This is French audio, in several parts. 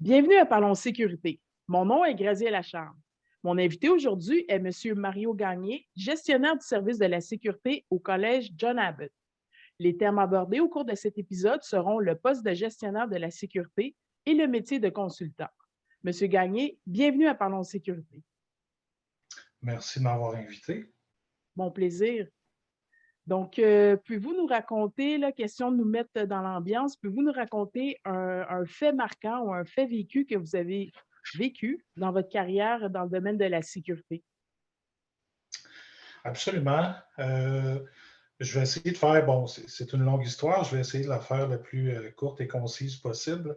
Bienvenue à Parlons Sécurité. Mon nom est Graziella Lacharme. Mon invité aujourd'hui est M. Mario Gagné, gestionnaire du service de la sécurité au Collège John Abbott. Les thèmes abordés au cours de cet épisode seront le poste de gestionnaire de la sécurité et le métier de consultant. M. Gagné, bienvenue à Parlons Sécurité. Merci de m'avoir invité. Mon plaisir. Donc, pouvez-vous nous raconter, question de nous mettre dans l'ambiance, pouvez-vous nous raconter un fait marquant ou un fait vécu que vous avez vécu dans votre carrière dans le domaine de la sécurité? Absolument. Je vais essayer de faire, c'est une longue histoire, je vais essayer de la faire la plus courte et concise possible.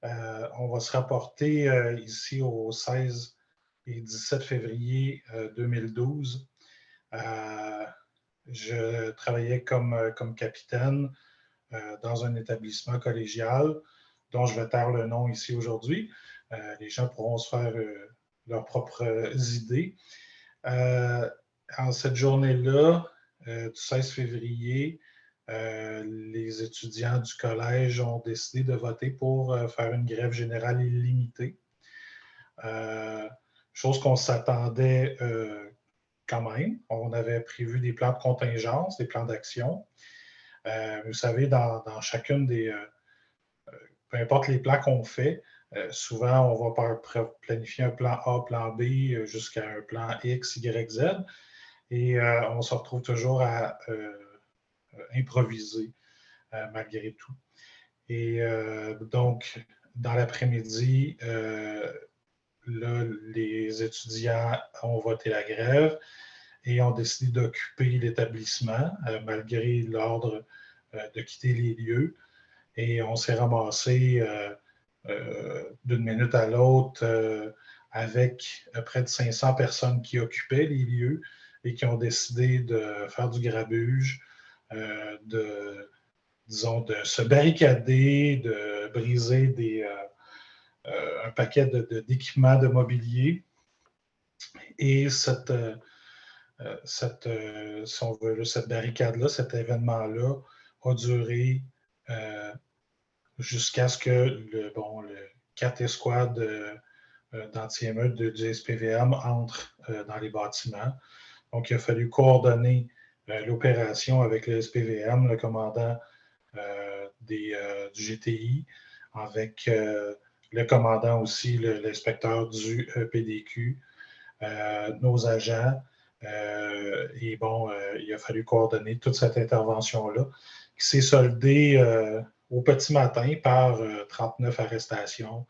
On va se rapporter ici au 16 et 17 février 2012. Je travaillais comme capitaine dans un établissement collégial dont je vais taire le nom ici aujourd'hui. Les gens pourront se faire leurs propres idées. En cette journée-là, du 16 février, les étudiants du collège ont décidé de voter pour faire une grève générale illimitée. Chose qu'on s'attendait quand même. On avait prévu des plans de contingence, des plans d'action. Vous savez, dans chacune des... peu importe les plans qu'on fait, souvent, on va planifier un plan A, plan B, jusqu'à un plan X, Y, Z. Et on se retrouve toujours à improviser malgré tout. Et donc, dans l'après-midi, là, les étudiants ont voté la grève et ont décidé d'occuper l'établissement malgré l'ordre de quitter les lieux. Et on s'est ramassé d'une minute à l'autre avec près de 500 personnes qui occupaient les lieux et qui ont décidé de faire du grabuge, de se barricader, de briser un paquet d'équipements de mobilier. Et cette barricade-là, cet événement-là a duré jusqu'à ce que le 4 escouades d'anti-émeutes du SPVM entrent dans les bâtiments. Donc, il a fallu coordonner l'opération avec le SPVM, le commandant du GTI, avec le commandant aussi, l'inspecteur du PDQ, nos agents. Et il a fallu coordonner toute cette intervention-là qui s'est soldée au petit matin par 39 arrestations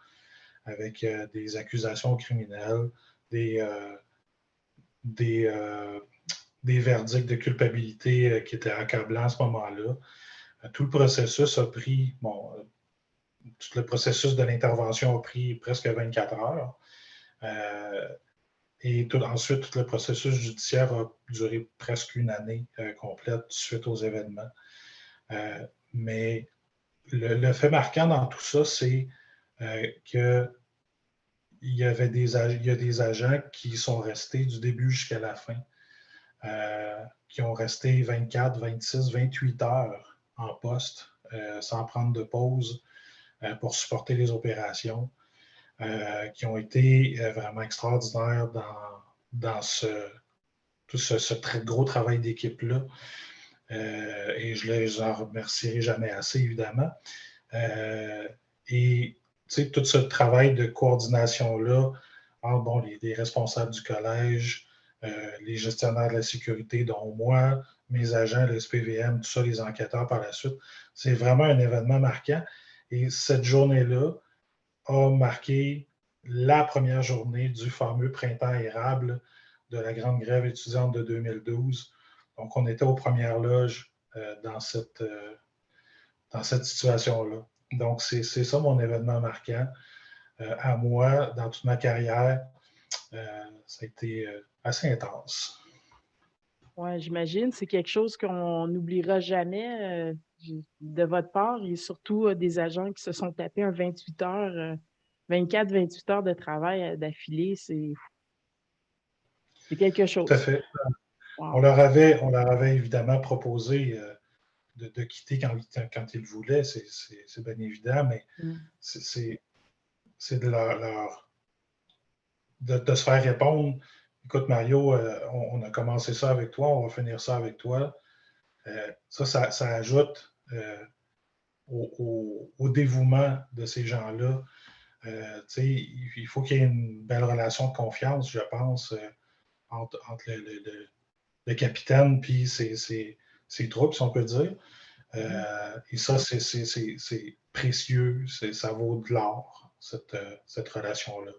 avec des accusations criminelles, des verdicts de culpabilité qui étaient accablants à ce moment-là. Tout le processus a pris, tout le processus de l'intervention a pris presque 24 heures. Et ensuite, tout le processus judiciaire a duré presque une année complète suite aux événements. Mais le fait marquant dans tout ça, c'est qu'il y a des agents qui sont restés du début jusqu'à la fin, qui ont resté 24, 26, 28 heures en poste, sans prendre de pause pour supporter les opérations, qui ont été vraiment extraordinaires dans tout ce très gros travail d'équipe-là. Et je les en remercierai jamais assez, évidemment. Et tout ce travail de coordination-là entre les responsables du collège, les gestionnaires de la sécurité, dont moi, mes agents, le SPVM, tout ça, les enquêteurs par la suite, c'est vraiment un événement marquant. Et cette journée-là a marqué la première journée du fameux printemps érable de la grande grève étudiante de 2012. Donc, on était aux premières loges dans cette situation-là. Donc, c'est ça mon événement marquant. À moi, dans toute ma carrière, ça a été assez intense. Oui, j'imagine. C'est quelque chose qu'on n'oubliera jamais de votre part et surtout des agents qui se sont tapés un 28 heures, 24-28 heures de travail d'affilée. C'est quelque Tout à chose. fait. On Wow. leur avait évidemment proposé de quitter quand ils voulaient, c'est bien évident, mais Mm. c'est c'est de se faire répondre. Écoute, Mario, on a commencé ça avec toi, on va finir ça avec toi. Ça ajoute au dévouement de ces gens-là. Il faut qu'il y ait une belle relation de confiance, je pense, entre le capitaine et ses troupes, si on peut dire. Et ça, c'est précieux, ça vaut de l'or, cette relation-là.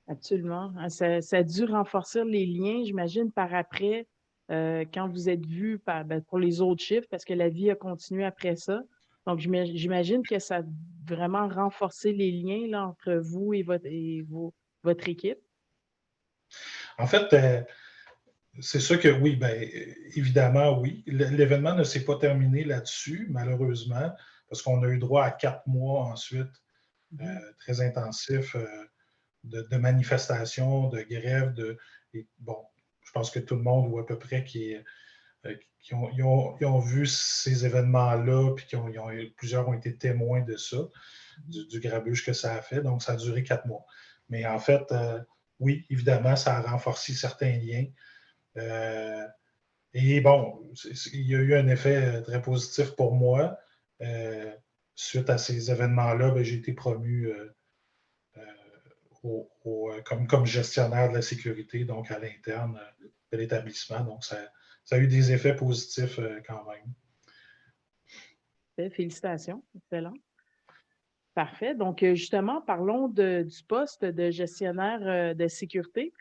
Absolument. Ça a dû renforcer les liens, j'imagine, par après, quand vous êtes vus pour les autres chiffres, parce que la vie a continué après ça. Donc, j'imagine que ça a vraiment renforcé les liens là, entre vous et votre équipe. En fait, c'est sûr que oui, bien, évidemment, oui. L'événement ne s'est pas terminé là-dessus, malheureusement, parce qu'on a eu droit à 4 mois ensuite, très intensifs de manifestations, de grèves. Bon, je pense que tout le monde, ou à peu près, qui ont vu ces événements-là, puis plusieurs ont été témoins de ça, du grabuge que ça a fait. Donc, ça a duré 4 mois. Mais en fait, oui, évidemment, ça a renforcé certains liens. Et bon, il y a eu un effet très positif pour moi. Suite à ces événements-là, ben, j'ai été promu comme gestionnaire de la sécurité, donc à l'interne de l'établissement. Donc, ça a eu des effets positifs quand même. Félicitations, excellent. Parfait. Donc, justement, parlons du poste de gestionnaire de sécurité.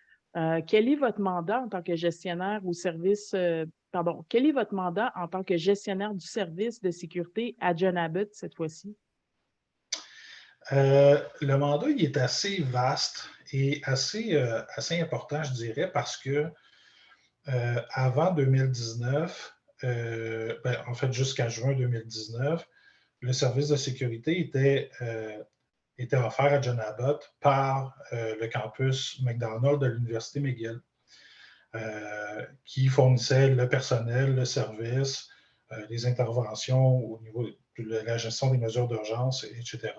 Quel est votre mandat en tant que gestionnaire au service, quel est votre mandat en tant que gestionnaire du service de sécurité à John Abbott cette fois-ci? Le mandat, il est assez vaste et assez important, je dirais, parce que avant 2019, en fait, jusqu'à juin 2019, le service de sécurité était offert à John Abbott par le campus McDonald de l'Université McGill, qui fournissait le personnel, le service, les interventions au niveau de la gestion des mesures d'urgence, etc.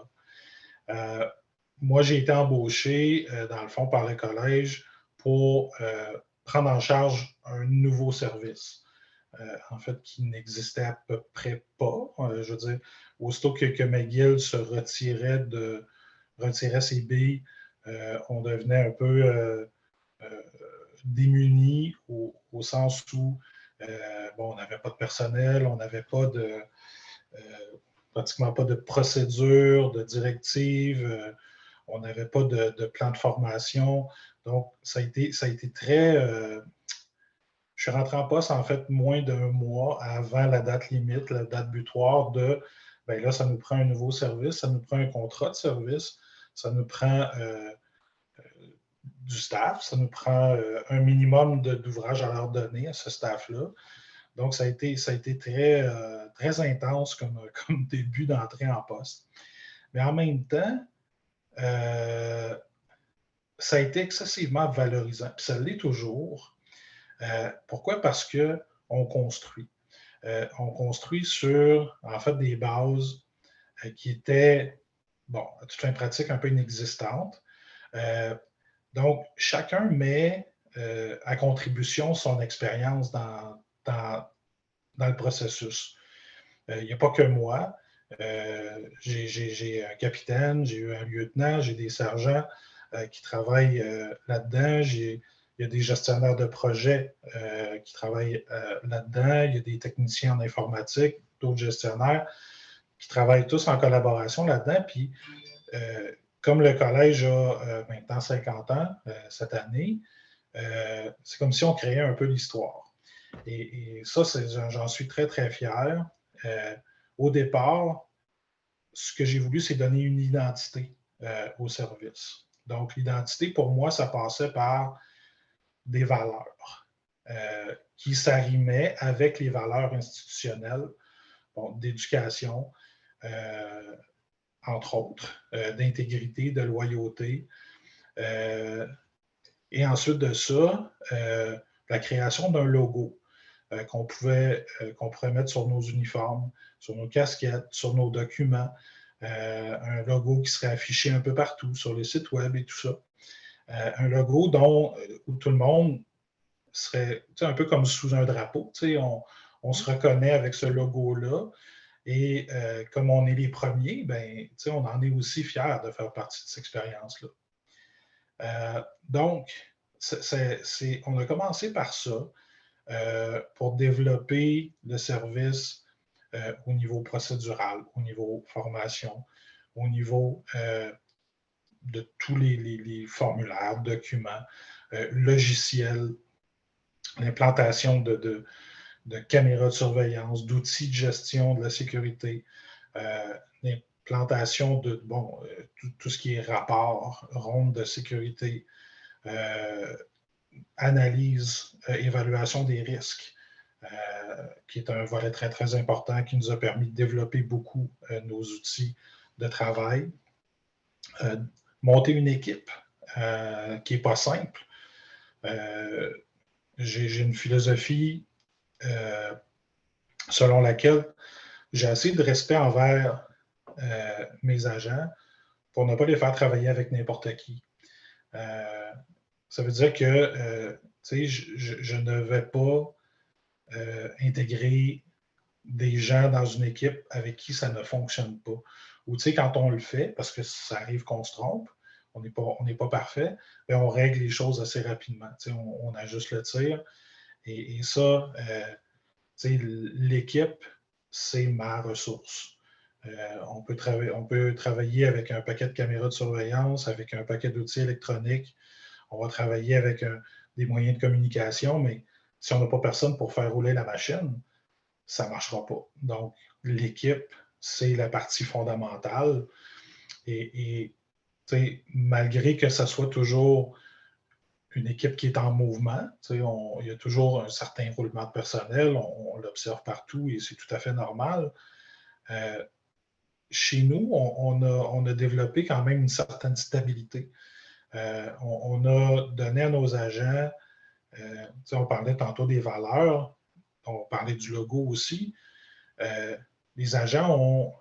Moi, j'ai été embauché, dans le fond, par le collège pour prendre en charge un nouveau service, en fait, qui n'existait à peu près pas. Je veux dire, aussitôt que McGill se retirait ses billes, on devenait un peu démunis au sens où on n'avait pas de personnel, on n'avait pas pratiquement pas de procédure, de directive, on n'avait pas de plan de formation. Donc, ça a été très. Je suis rentré en poste, en fait, moins d'un mois avant la date limite, la date butoir de bien là, ça nous prend un nouveau service, ça nous prend un contrat de service, ça nous prend du staff, ça nous prend un minimum d'ouvrages à leur donner à ce staff-là. Donc, ça a été très intense comme début d'entrée en poste. Mais en même temps, ça a été excessivement valorisant. Puis ça l'est toujours. Pourquoi? Parce qu'on construit. On construit sur, en fait, des bases qui étaient, à toute fin pratique, un peu inexistantes. Donc, chacun met à contribution son expérience dans le processus. Il n'y a pas que moi. J'ai un capitaine, j'ai eu un lieutenant, j'ai des sergents qui travaillent là-dedans. Il y a des gestionnaires de projets qui travaillent là-dedans. Il y a des techniciens en informatique, d'autres gestionnaires qui travaillent tous en collaboration là-dedans. Puis, comme le collège a maintenant 50 ans cette année, c'est comme si on créait un peu l'histoire. Et ça, j'en suis très, très fier. Au départ, ce que j'ai voulu, c'est donner une identité au service. Donc, l'identité, pour moi, ça passait par des valeurs qui s'arrimaient avec les valeurs institutionnelles, d'éducation, entre autres, d'intégrité, de loyauté. Et ensuite de ça, la création d'un logo qu'on pourrait mettre sur nos uniformes, sur nos casquettes, sur nos documents, un logo qui serait affiché un peu partout sur les sites web et tout ça. Un logo où tout le monde serait un peu comme sous un drapeau. On se reconnaît avec ce logo-là. Et comme on est les premiers, ben, on en est aussi fiers de faire partie de cette expérience-là. Donc, on a commencé par ça pour développer le service au niveau procédural, au niveau formation, au niveau de tous les formulaires, documents, logiciels, l'implantation de caméras de surveillance, d'outils de gestion de la sécurité, l'implantation de tout ce qui est rapport, ronde de sécurité, analyse, évaluation des risques, qui est un volet très, très important qui nous a permis de développer beaucoup nos outils de travail. Monter une équipe qui n'est pas simple. J'ai une philosophie selon laquelle j'ai assez de respect envers mes agents pour ne pas les faire travailler avec n'importe qui. Ça veut dire que je ne vais pas intégrer des gens dans une équipe avec qui ça ne fonctionne pas. Ou quand on le fait, parce que ça arrive qu'on se trompe, on n'est pas parfait, mais on règle les choses assez rapidement. On ajuste le tir. Et ça, l'équipe, c'est ma ressource. On peut travailler avec un paquet de caméras de surveillance, avec un paquet d'outils électroniques. On va travailler avec des moyens de communication, mais si on n'a pas personne pour faire rouler la machine, ça ne marchera pas. Donc, l'équipe, c'est la partie fondamentale. Et malgré que ça soit toujours une équipe qui est en mouvement, il y a toujours un certain roulement de personnel, on l'observe partout et c'est tout à fait normal. Chez nous, on a développé quand même une certaine stabilité. On a donné à nos agents, on parlait tantôt des valeurs, on parlait du logo aussi. Les agents ont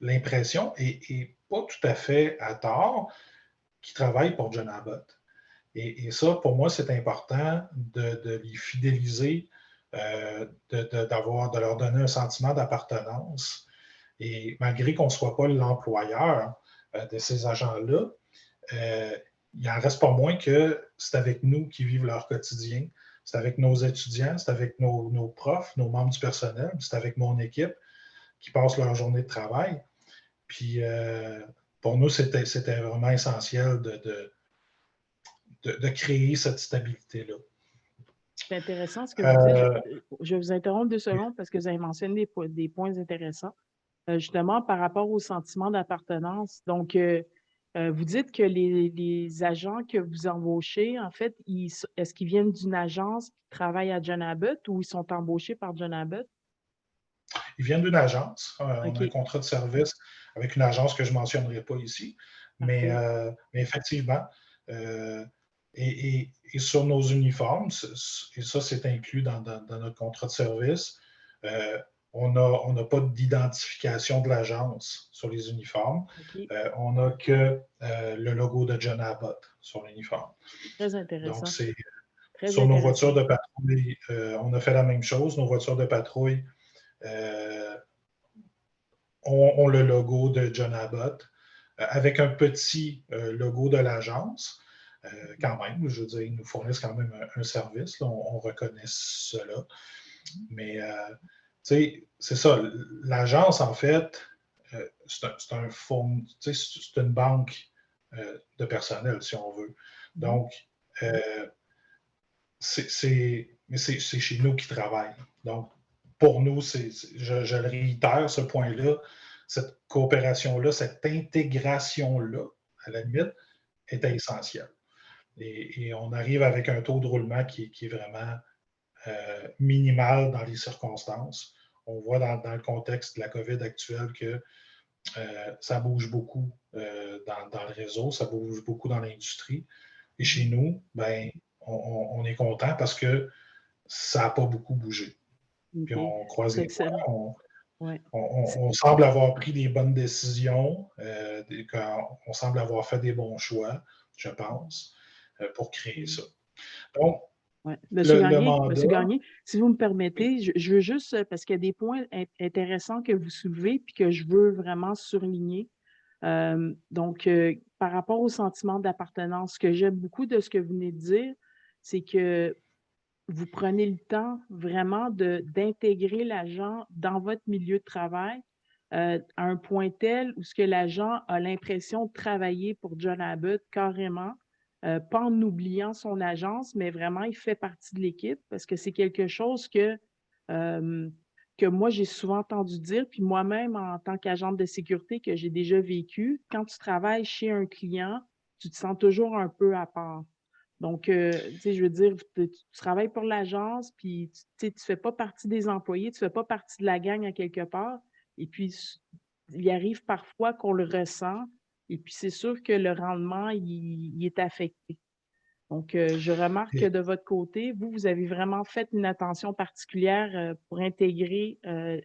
l'impression, et pas tout à fait à tort, qu'ils travaillent pour John Abbott. Et ça, pour moi, c'est important de les fidéliser, de leur donner un sentiment d'appartenance. Et malgré qu'on ne soit pas l'employeur de ces agents-là, il n'en reste pas moins que c'est avec nous qu'ils vivent leur quotidien. C'est avec nos étudiants, c'est avec nos profs, nos membres du personnel, c'est avec mon équipe qui passent leur journée de travail. Puis pour nous, c'était vraiment essentiel de créer cette stabilité-là. C'est intéressant ce que vous dites. Je vais vous interrompre 2 secondes parce que vous avez mentionné des points intéressants. Justement, par rapport au sentiment d'appartenance. Donc, vous dites que les agents que vous embauchez, en fait, est-ce qu'ils viennent d'une agence qui travaille à John Abbott ou ils sont embauchés par John Abbott? Ils viennent d'une agence. On a un OK. contrat de service avec une agence que je ne mentionnerai pas ici. Mais effectivement, et sur nos uniformes, et ça, c'est inclus dans notre contrat de service, on n'a pas d'identification de l'agence sur les uniformes. OK. On n'a que le logo de John Abbott sur l'uniforme. Très intéressant. Donc, c'est Très sur nos intéressant. voitures de patrouille, on a fait la même chose. Nos voitures de patrouille ont le logo de John Abbott avec un petit logo de l'agence. Quand même, je veux dire, ils nous fournissent quand même un service. Là, on reconnaît cela. Mais, tu sais, c'est ça. L'agence, en fait, c'est une banque de personnel, si on veut. Donc, c'est chez nous qu'ils travaillent. Donc, pour nous, je le réitère, ce point-là, cette coopération-là, cette intégration-là, à la limite, est essentielle. Et on arrive avec un taux de roulement qui est vraiment minimal dans les circonstances. On voit dans le contexte de la COVID actuelle que ça bouge beaucoup dans le réseau, ça bouge beaucoup dans l'industrie. Et chez nous, ben, on est content parce que ça n'a pas beaucoup bougé. Okay. Puis on croise les doigts, Ouais. On semble avoir pris des bonnes décisions, on semble avoir fait des bons choix, je pense, pour créer ça. Donc, Ouais. le mandat, Monsieur Gagné, si vous me permettez, je veux juste, parce qu'il y a des points intéressants que vous soulevez puis que je veux vraiment surligner. Donc, par rapport au sentiment d'appartenance, ce que j'aime beaucoup de ce que vous venez de dire, c'est que vous prenez le temps vraiment d'intégrer l'agent dans votre milieu de travail à un point tel où ce que l'agent a l'impression de travailler pour John Abbott carrément, pas en oubliant son agence, mais vraiment il fait partie de l'équipe parce que c'est quelque chose euh, que moi j'ai souvent entendu dire, puis moi-même en tant qu'agente de sécurité que j'ai déjà vécu, quand tu travailles chez un client, tu te sens toujours un peu à part. Donc, tu sais, je veux dire, tu travailles pour l'agence, puis tu sais, tu fais pas partie des employés, tu fais pas partie de la gang à quelque part. Et puis, il arrive parfois qu'on le ressent, et puis c'est sûr que le rendement, il est affecté. Donc, je remarque que et- de votre côté, vous avez vraiment fait une attention particulière pour intégrer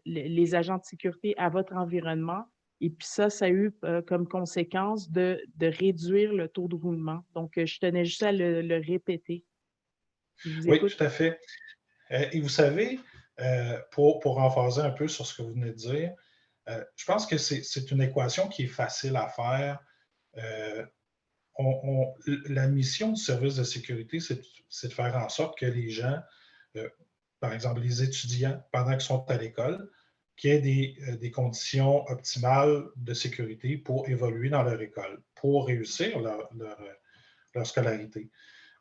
les agents de sécurité à votre environnement. Et puis ça a eu comme conséquence de réduire le taux de roulement. Donc, je tenais juste à le répéter. Je vous oui, écoute. tout à fait. Et vous savez, pour emphaser un peu sur ce que vous venez de dire, je pense que c'est une équation qui est facile à faire. Euh, la mission du service de sécurité, c'est de faire en sorte que les gens, euh, par exemple les étudiants, pendant qu'ils sont à l'école, qu'il y ait des conditions optimales de sécurité pour évoluer dans leur école, pour réussir leur scolarité.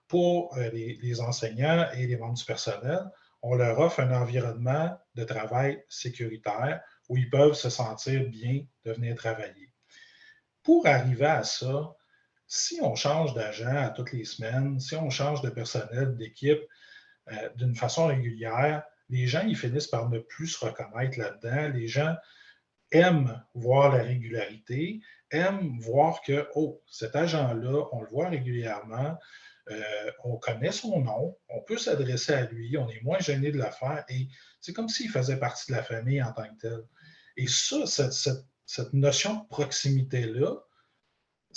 Pour les enseignants et les membres du personnel, on leur offre un environnement de travail sécuritaire où ils peuvent se sentir bien de venir travailler. Pour arriver à ça, si on change d'agent à toutes les semaines, si on change de personnel, d'équipe d'une façon régulière, les gens ils finissent par ne plus se reconnaître là-dedans. Les gens aiment voir la régularité, aiment voir que, oh, cet agent-là, on le voit régulièrement, on connaît son nom, on peut s'adresser à lui, on est moins gêné de le faire et c'est comme s'il faisait partie de la famille en tant que tel. Et ça, cette notion de proximité-là,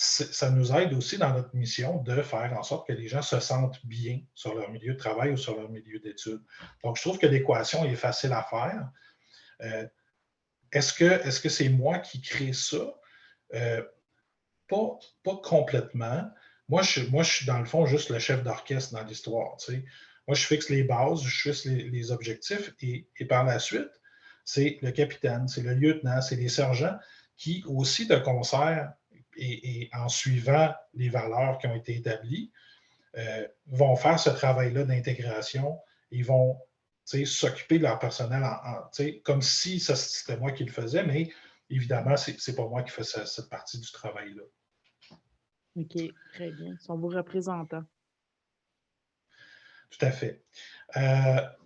ça nous aide aussi dans notre mission de faire en sorte que les gens se sentent bien sur leur milieu de travail ou sur leur milieu d'études. Donc, je trouve que l'équation est facile à faire. Euh, est-ce que c'est moi qui crée ça? Euh, pas complètement. Moi, je suis dans le fond juste le chef d'orchestre dans l'histoire. Tu sais. Moi, je fixe les bases, je fixe les objectifs et par la suite, c'est le capitaine, c'est le lieutenant, c'est les sergents qui, aussi de concert et en suivant les valeurs qui ont été établies, vont faire ce travail-là d'intégration. Ils vont s'occuper de leur personnel comme si c'était moi qui le faisais, mais évidemment, ce n'est pas moi qui fais cette partie du travail-là. OK, très bien. Ils sont vos représentants. Tout à fait.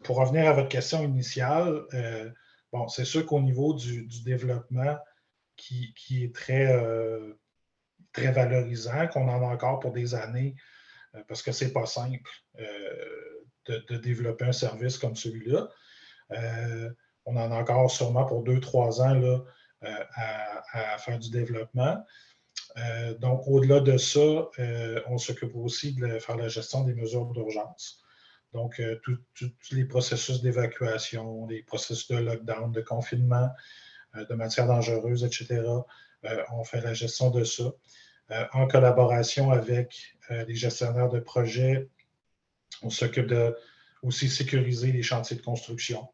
Pour revenir à votre question initiale, bon, c'est sûr qu'au niveau du développement qui est très valorisant, qu'on en a encore pour des années, parce que c'est pas simple de développer un service comme celui-là. On en a encore sûrement pour 2-3 ans là, à faire du développement. Donc, au-delà de ça, on s'occupe aussi de faire la gestion des mesures d'urgence. Donc, tous les processus d'évacuation, les processus de lockdown, de confinement, de matières dangereuses, etc. On fait la gestion de ça en collaboration avec les gestionnaires de projets. On s'occupe de aussi sécuriser les chantiers de construction.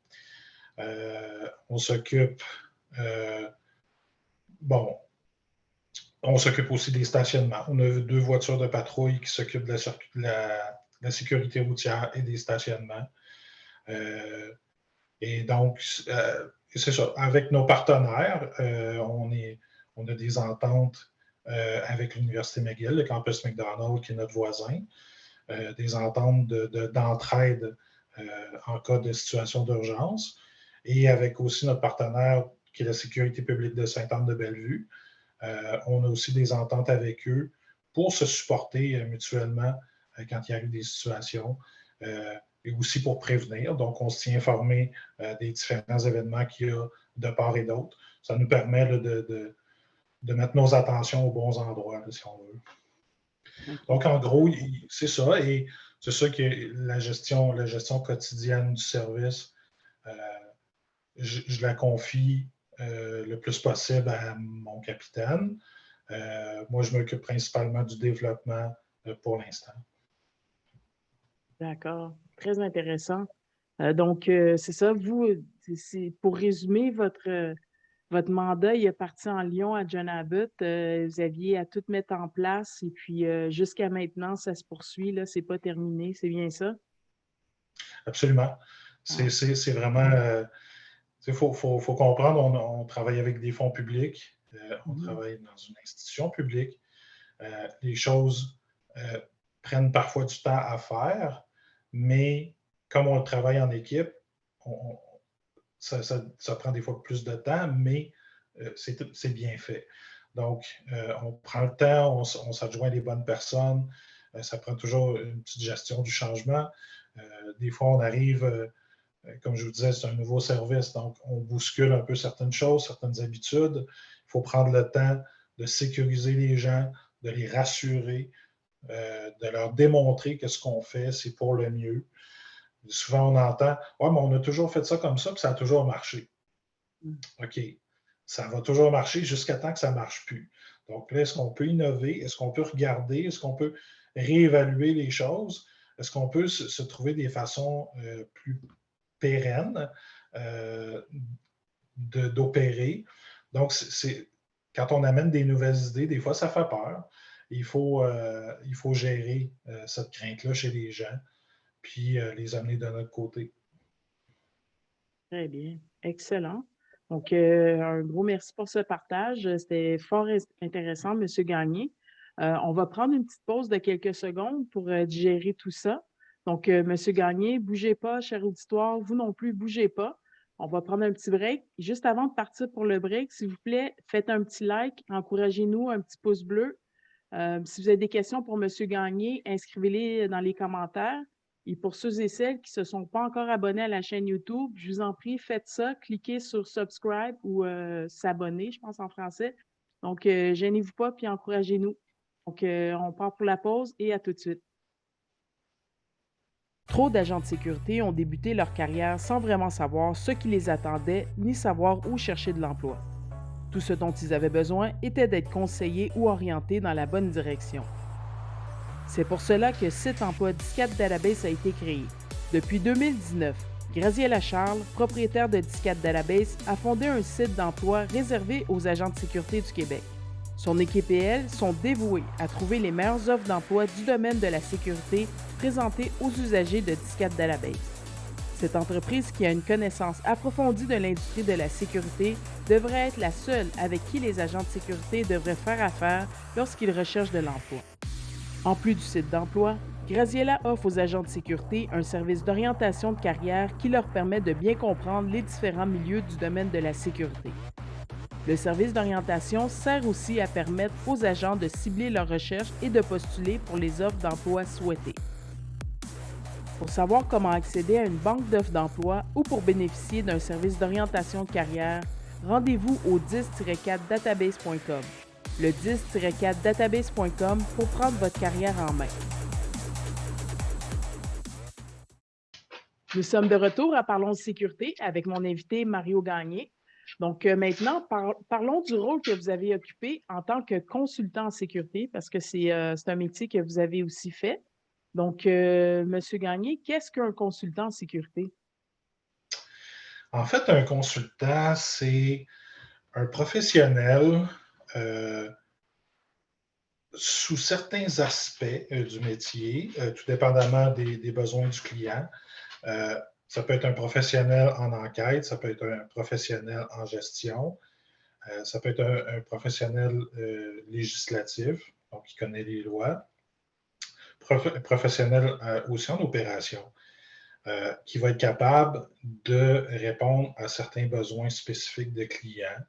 On s'occupe, bon, on s'occupe aussi des stationnements. On a 2 voitures de patrouille qui s'occupent de la sécurité routière et des stationnements. Et donc, c'est ça. Avec nos partenaires, on a des ententes avec l'Université McGill, le campus McDonald, qui est notre voisin, des ententes d'entraide en cas de situation d'urgence, et avec aussi notre partenaire qui est la Sécurité publique de Sainte-Anne-de-Bellevue. On a aussi des ententes avec eux pour se supporter mutuellement quand il y arrive des situations. et aussi pour prévenir. Donc, on se tient informé des différents événements qu'il y a de part et d'autre. Ça nous permet là, de mettre nos attentions aux bons endroits, là, si on veut. OK. Donc, en gros, c'est ça. Et c'est ça que la gestion quotidienne du service, je la confie le plus possible à mon capitaine. Moi, je m'occupe principalement du développement pour l'instant. D'accord. Très intéressant. Donc, c'est ça, vous, pour résumer, votre mandat, il est parti en Lyon à John Abbott. Vous aviez à tout mettre en place et puis jusqu'à maintenant, ça se poursuit, là, c'est pas terminé, c'est bien ça? Absolument. Ah, C'est vraiment. Il faut comprendre, on travaille avec des fonds publics, on mhm. travaille dans une institution publique. Les choses prennent parfois du temps à faire, mais comme on travaille en équipe, ça prend des fois plus de temps, mais c'est bien fait. Donc, on prend le temps, on s'adjoint les bonnes personnes. Ça prend toujours une petite gestion du changement. Des fois, on arrive, comme je vous disais, c'est un nouveau service, donc on bouscule un peu certaines choses, certaines habitudes. Il faut prendre le temps de sécuriser les gens, de les rassurer, de leur démontrer que ce qu'on fait, c'est pour le mieux. Souvent, on entend ouais, mais on a toujours fait ça comme ça, puis ça a toujours marché. Mm. OK. Ça va toujours marcher jusqu'à temps que ça ne marche plus. Donc là, est-ce qu'on peut innover? Est-ce qu'on peut regarder? Est-ce qu'on peut réévaluer les choses? Est-ce qu'on peut se trouver des façons plus pérennes d'opérer? Donc, quand on amène des nouvelles idées, des fois, ça fait peur. Il faut gérer cette crainte-là chez les gens, puis les amener de notre côté. Très bien. Excellent. Donc, un gros merci pour ce partage. C'était fort intéressant, M. Gagné. On va prendre une petite pause de quelques secondes pour digérer tout ça. Donc, M. Gagné, bougez pas, cher auditoire, vous non plus, bougez pas. On va prendre un petit break. Juste avant de partir pour le break, s'il vous plaît, faites un petit like, encouragez-nous, un petit pouce bleu. Si vous avez des questions pour M. Gagné, inscrivez-les dans les commentaires. Et pour ceux et celles qui ne se sont pas encore abonnés à la chaîne YouTube, je vous en prie, faites ça, cliquez sur subscribe ou s'abonner, je pense en français. Donc, gênez-vous pas puis encouragez-nous. Donc, on part pour la pause et à tout de suite. Trop d'agents de sécurité ont débuté leur carrière sans vraiment savoir ce qui les attendait ni savoir où chercher de l'emploi. Tout ce dont ils avaient besoin était d'être conseillés ou orientés dans la bonne direction. C'est pour cela que Site Emploi Discat Database a été créé. Depuis 2019, Graziella Charles, propriétaire de Discat Database, a fondé un site d'emploi réservé aux agents de sécurité du Québec. Son équipe et elle sont dévouées à trouver les meilleures offres d'emploi du domaine de la sécurité présentées aux usagers de Discat Database. Cette entreprise qui a une connaissance approfondie de l'industrie de la sécurité devrait être la seule avec qui les agents de sécurité devraient faire affaire lorsqu'ils recherchent de l'emploi. En plus du site d'emploi, Graziella offre aux agents de sécurité un service d'orientation de carrière qui leur permet de bien comprendre les différents milieux du domaine de la sécurité. Le service d'orientation sert aussi à permettre aux agents de cibler leurs recherches et de postuler pour les offres d'emploi souhaitées. Pour savoir comment accéder à une banque d'offres d'emploi ou pour bénéficier d'un service d'orientation de carrière, rendez-vous au 10-4database.com. Le 10-4database.com pour prendre votre carrière en main. Nous sommes de retour à Parlons de sécurité avec mon invité Mario Gagné. Donc maintenant, parlons du rôle que vous avez occupé en tant que consultant en sécurité, parce que c'est un métier que vous avez aussi fait. Donc, M. Gagné, qu'est-ce qu'un consultant en sécurité? En fait, un consultant, c'est un professionnel sous certains aspects du métier, tout dépendamment des besoins du client. Ça peut être un professionnel en enquête, ça peut être un professionnel en gestion, ça peut être un professionnel législatif, donc qui connaît les lois, professionnel aussi en opération, qui va être capable de répondre à certains besoins spécifiques de clients.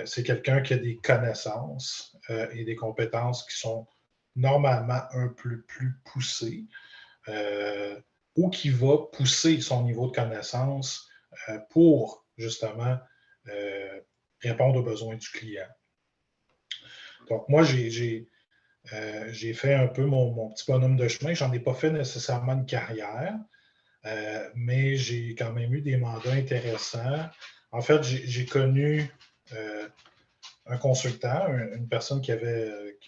C'est quelqu'un qui a des connaissances et des compétences qui sont normalement un peu plus poussées. ou qui va pousser son niveau de connaissance pour justement répondre aux besoins du client. Donc, moi, j'ai fait un peu mon petit bonhomme de chemin. Je n'en ai pas fait nécessairement une carrière, mais j'ai quand même eu des mandats intéressants. En fait, j'ai connu un consultant, une personne qui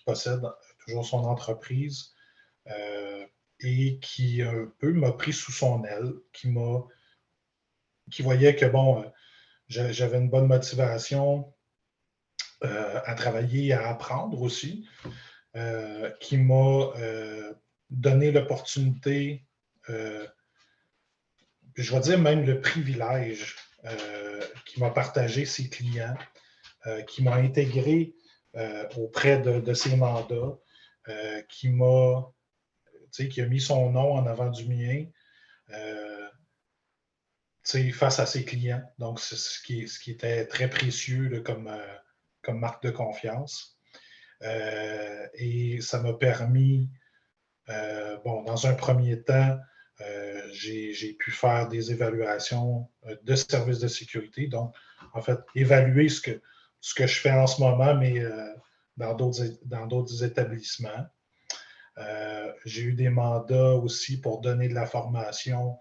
possède toujours son entreprise et qui un peu m'a pris sous son aile, qui voyait que, bon, j'avais une bonne motivation à travailler et à apprendre aussi, qui m'a donné l'opportunité, je vais dire même le privilège, qui m'a partagé ses clients, qui m'a intégré auprès de ses mandats, qui a mis son nom en avant du mien face à ses clients. Donc, c'est ce qui était très précieux là, comme marque de confiance. Et ça m'a permis, bon, dans un premier temps, j'ai pu faire des évaluations de services de sécurité. Donc, en fait, évaluer ce que je fais en ce moment, mais dans d'autres établissements. J'ai eu des mandats aussi pour donner de la formation,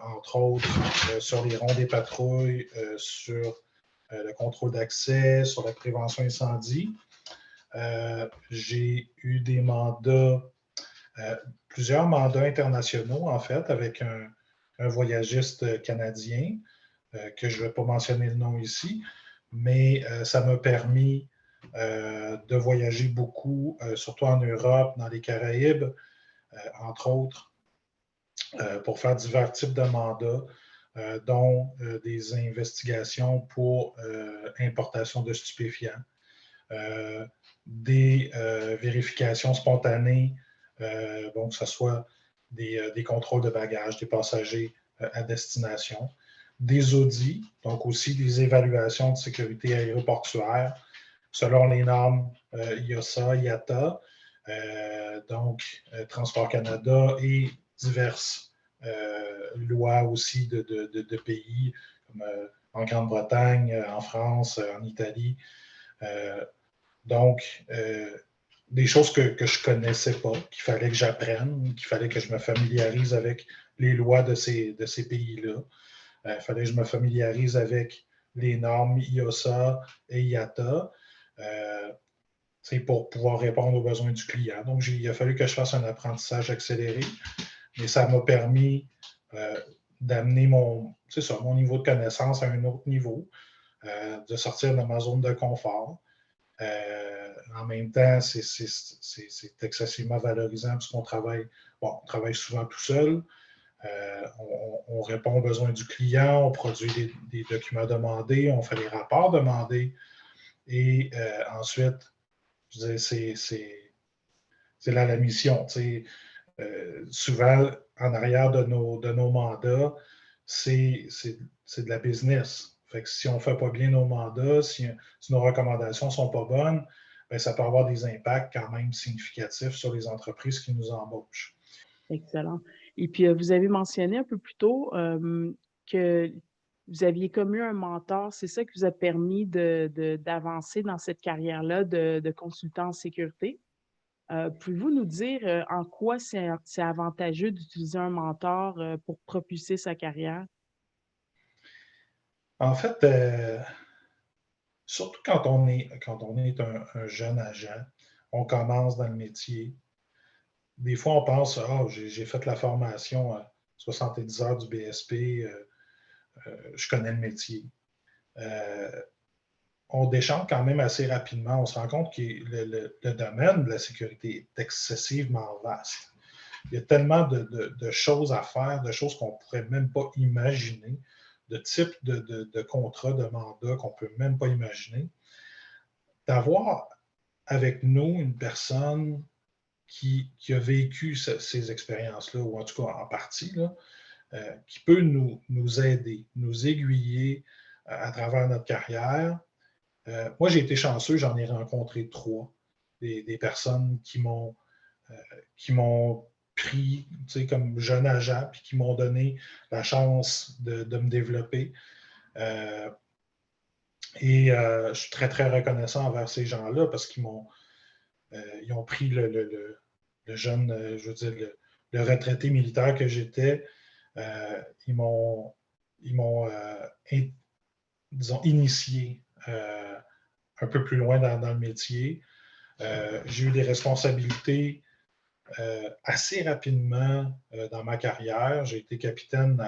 entre autres, sur les ronds des patrouilles, sur le contrôle d'accès, sur la prévention incendie. J'ai eu des mandats, plusieurs mandats internationaux, en fait, avec un voyagiste canadien, que je ne vais pas mentionner le nom ici, mais ça m'a permis de voyager beaucoup, surtout en Europe, dans les Caraïbes, entre autres, pour faire divers types de mandats, dont des investigations pour importation de stupéfiants, des vérifications spontanées, bon, que ce soit des contrôles de bagages, des passagers à destination, des audits, donc aussi des évaluations de sécurité aéroportuaire selon les normes IOSA, IATA, donc Transport Canada et diverses lois aussi de pays, comme en Grande-Bretagne, en France, en Italie. Donc, des choses que je ne connaissais pas, qu'il fallait que j'apprenne, qu'il fallait que je me familiarise avec les lois de ces pays-là. Il fallait que je me familiarise avec les normes IOSA et IATA pour pouvoir répondre aux besoins du client. Donc, il a fallu que je fasse un apprentissage accéléré, mais ça m'a permis d'amener mon niveau de connaissance à un autre niveau, de sortir de ma zone de confort. En même temps, c'est excessivement valorisant parce qu'on travaille souvent tout seul. On répond aux besoins du client, on produit des documents demandés, on fait les rapports demandés. Et ensuite, je veux dire, c'est là la mission. Souvent, en arrière de nos mandats, c'est de la business. Fait que si on ne fait pas bien nos mandats, si nos recommandations ne sont pas bonnes, bien, ça peut avoir des impacts quand même significatifs sur les entreprises qui nous embauchent. Excellent. Et puis, vous avez mentionné un peu plus tôt que vous aviez comme eu un mentor. C'est ça qui vous a permis d'avancer dans cette carrière-là de consultant en sécurité. Pouvez-vous nous dire en quoi c'est avantageux d'utiliser un mentor pour propulser sa carrière? En fait, surtout quand on est un jeune agent, on commence dans le métier. Des fois, on pense, j'ai fait la formation à 70 heures du BSP, je connais le métier. On déchante quand même assez rapidement. On se rend compte que le domaine de la sécurité est excessivement vaste. Il y a tellement de choses à faire, de choses qu'on ne pourrait même pas imaginer, de types de contrats, de mandats qu'on ne peut même pas imaginer. D'avoir avec nous une personne qui a vécu ces expériences-là, ou en tout cas en partie, là, qui peut nous aider, nous aiguiller à travers notre carrière. Moi, j'ai été chanceux, j'en ai rencontré 3, des personnes qui m'ont pris comme jeune agent, puis qui m'ont donné la chance de me développer. Je suis très, très reconnaissant envers ces gens-là parce qu'ils ils ont pris le jeune, je veux dire, le retraité militaire que j'étais. Ils m'ont, disons, initié un peu plus loin dans le métier. J'ai eu des responsabilités assez rapidement dans ma carrière. J'ai été capitaine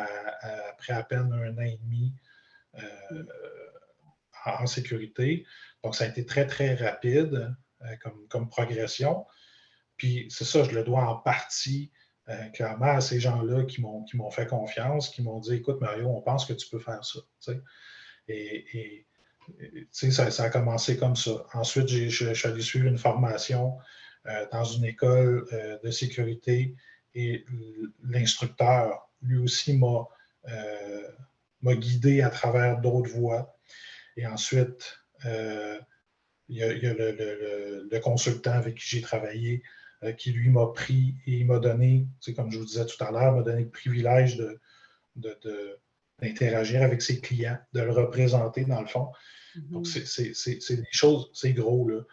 après à peine 1 an et demi en sécurité. Donc, ça a été très, très rapide comme progression. Puis, c'est ça, je le dois en partie clairement à ces gens-là qui m'ont fait confiance, qui m'ont dit, écoute, Mario, on pense que tu peux faire ça. Et ça a commencé comme ça. Ensuite, je suis allé suivre une formation dans une école de sécurité et l'instructeur, lui aussi, m'a guidé à travers d'autres voies. Et ensuite, il y a le consultant avec qui j'ai travaillé qui, lui, m'a pris et il m'a donné, comme je vous disais tout à l'heure, m'a donné le privilège d'interagir avec ses clients, de le représenter dans le fond. Donc, c'est des choses, c'est gros, là.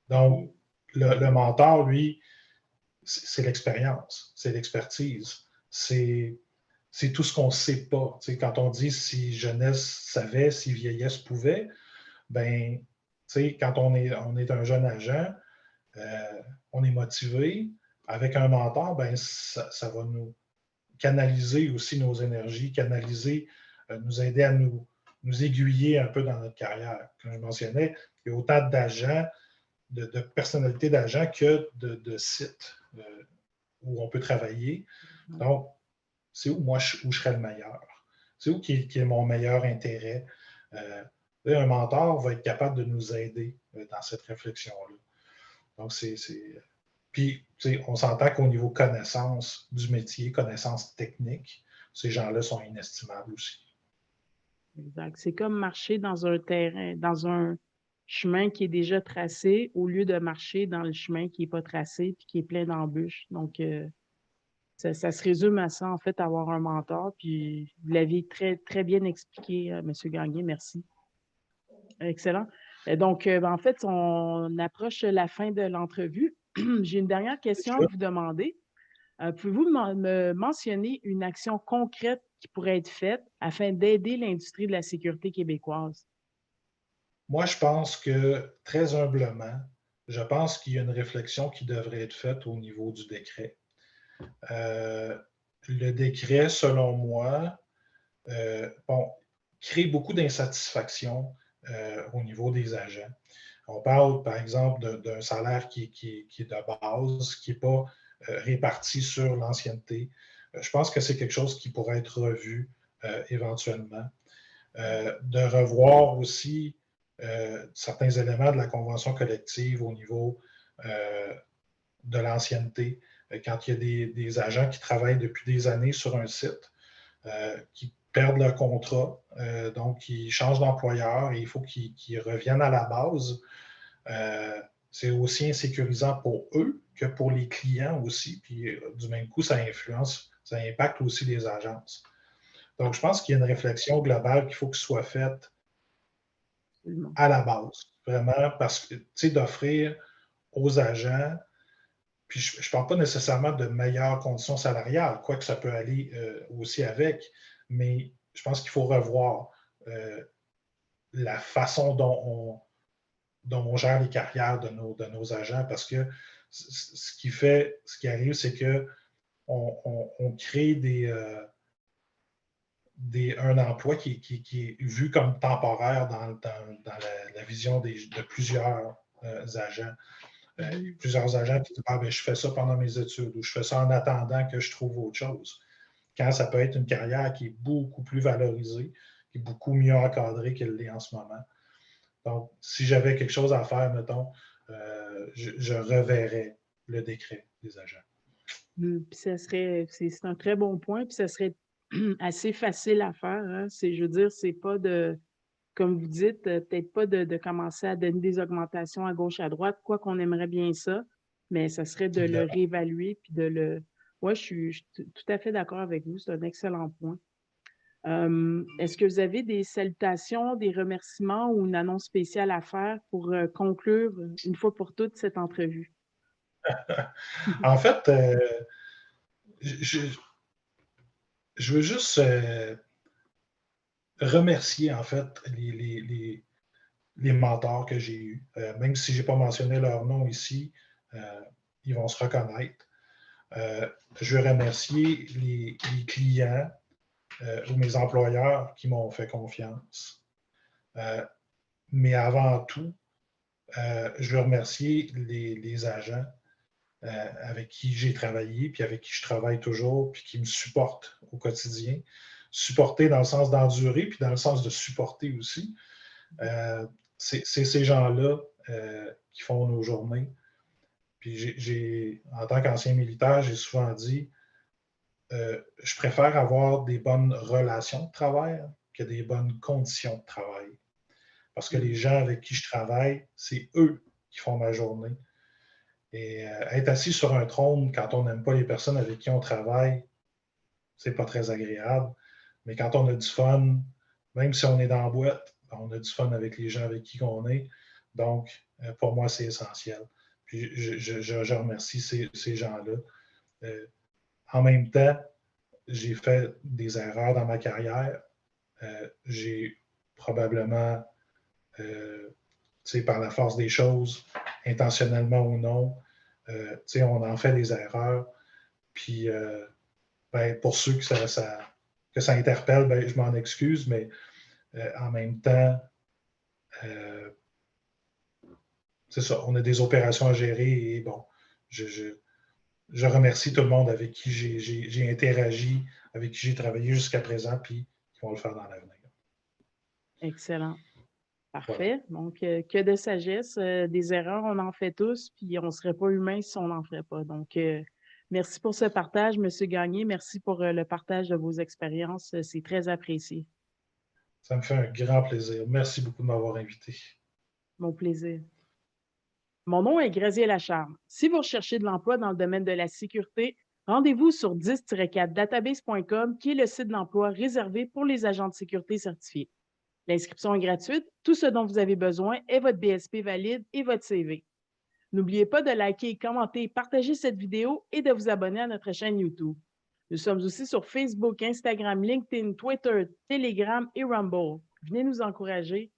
Donc, le mentor, lui, c'est l'expérience, c'est l'expertise, c'est tout ce qu'on ne sait pas. Quand on dit si jeunesse savait, si vieillesse pouvait, ben, quand on est un jeune agent, on est motivé. Avec un mentor, ben, ça va nous canaliser aussi nos énergies, canaliser, nous aider à nous aiguiller un peu dans notre carrière. Comme je mentionnais, il y a autant d'agents, de personnalités d'agents que de sites où on peut travailler. Donc, c'est où moi où je serais le meilleur. C'est où qui est mon meilleur intérêt. Un mentor va être capable de nous aider dans cette réflexion-là. Donc, Puis, on s'entend qu'au niveau connaissance du métier, connaissance technique, ces gens-là sont inestimables aussi. Exact. C'est comme marcher dans un terrain, dans un chemin qui est déjà tracé, au lieu de marcher dans le chemin qui n'est pas tracé et qui est plein d'embûches. Donc, ça se résume à ça, en fait, avoir un mentor. Puis, vous l'aviez très, très bien expliqué, M. Gagné. Merci. Excellent. Donc, en fait, on approche la fin de l'entrevue. J'ai une dernière question à vous demander. Pouvez-vous me mentionner une action concrète qui pourrait être faite afin d'aider l'industrie de la sécurité québécoise? Moi, je pense que, très humblement, je pense qu'il y a une réflexion qui devrait être faite au niveau du décret. Le décret, selon moi, crée beaucoup d'insatisfaction au niveau des agents. On parle, par exemple, d'un salaire qui est de base, qui n'est pas réparti sur l'ancienneté. Je pense que c'est quelque chose qui pourrait être revu éventuellement. De revoir aussi certains éléments de la convention collective au niveau de l'ancienneté. Quand il y a des agents qui travaillent depuis des années sur un site, qui perdent leur contrat, donc ils changent d'employeur et il faut qu'ils reviennent à la base. C'est aussi insécurisant pour eux que pour les clients aussi. Puis du même coup, ça impacte aussi les agences. Donc, je pense qu'il y a une réflexion globale qu'il faut que soit faite à la base, vraiment, parce que, tu sais, d'offrir aux agents, puis je ne parle pas nécessairement de meilleures conditions salariales, quoique ça peut aller aussi avec, mais je pense qu'il faut revoir la façon dont on gère les carrières de nos agents, parce que ce qui arrive, c'est qu'on crée un emploi qui est vu comme temporaire dans la vision de plusieurs agents. Plusieurs agents qui disent ben, je fais ça pendant mes études ou je fais ça en attendant que je trouve autre chose. Quand ça peut être une carrière qui est beaucoup plus valorisée, qui est beaucoup mieux encadrée qu'elle l'est en ce moment. Donc, si j'avais quelque chose à faire, mettons, je reverrais le décret des agents. C'est un très bon point, puis ça serait assez facile à faire. Hein? Je veux dire, c'est pas comme vous dites, peut-être pas de commencer à donner des augmentations à gauche, à droite, quoi qu'on aimerait bien ça, mais ça serait de Puis le réévaluer puis de le ouais, je suis tout à fait d'accord avec vous, c'est un excellent point. Est-ce que vous avez des salutations, des remerciements ou une annonce spéciale à faire pour, conclure, une fois pour toutes cette entrevue? en fait, je je veux juste, remercier en fait les mentors que j'ai eus. Même si je n'ai pas mentionné leur nom ici, euh, ils vont se reconnaître. Je veux remercier les clients ou mes employeurs qui m'ont fait confiance. Euh, mais avant tout, je veux remercier les agents avec qui j'ai travaillé, puis avec qui je travaille toujours, puis qui me supportent au quotidien. Supporter dans le sens d'endurer, puis dans le sens de supporter aussi. C'est ces gens-là qui font nos journées. Puis en tant qu'ancien militaire, j'ai souvent dit, je préfère avoir des bonnes relations de travail que des bonnes conditions de travail. Parce que les gens avec qui je travaille, c'est eux qui font ma journée. Et être assis sur un trône quand on n'aime pas les personnes avec qui on travaille, c'est pas très agréable. Mais quand on a du fun, même si on est dans la boîte, on a du fun avec les gens avec qui on est. Donc, pour moi, c'est essentiel. Puis je remercie ces gens-là. En même temps, j'ai fait des erreurs dans ma carrière. J'ai probablement, par la force des choses, intentionnellement ou non, on en fait des erreurs. Puis, ben, pour ceux que ça interpelle, ben, je m'en excuse, mais en même temps, c'est ça, on a des opérations à gérer et bon, je remercie tout le monde avec qui j'ai interagi, avec qui j'ai travaillé jusqu'à présent, puis qui vont le faire dans l'avenir. Excellent. Voilà. Parfait. Donc, que de sagesse. Des erreurs, on en fait tous, puis on ne serait pas humain si on n'en ferait pas. Donc, merci pour ce partage, M. Gagné. Merci pour le partage de vos expériences. C'est très apprécié. Ça me fait un grand plaisir. Merci beaucoup de m'avoir invité. Mon plaisir. Mon nom est Graziella Lacharme. Si vous recherchez de l'emploi dans le domaine de la sécurité, rendez-vous sur 10-4database.com, qui est le site d'emploi réservé pour les agents de sécurité certifiés. L'inscription est gratuite. Tout ce dont vous avez besoin est votre BSP valide et votre CV. N'oubliez pas de liker, commenter, partager cette vidéo et de vous abonner à notre chaîne YouTube. Nous sommes aussi sur Facebook, Instagram, LinkedIn, Twitter, Telegram et Rumble. Venez nous encourager.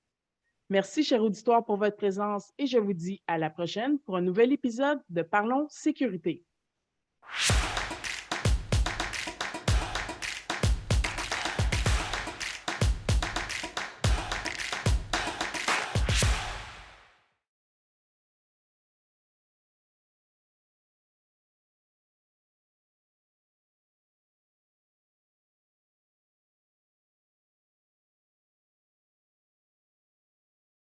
Merci, cher auditoire, pour votre présence et je vous dis à la prochaine pour un nouvel épisode de Parlons Sécurité.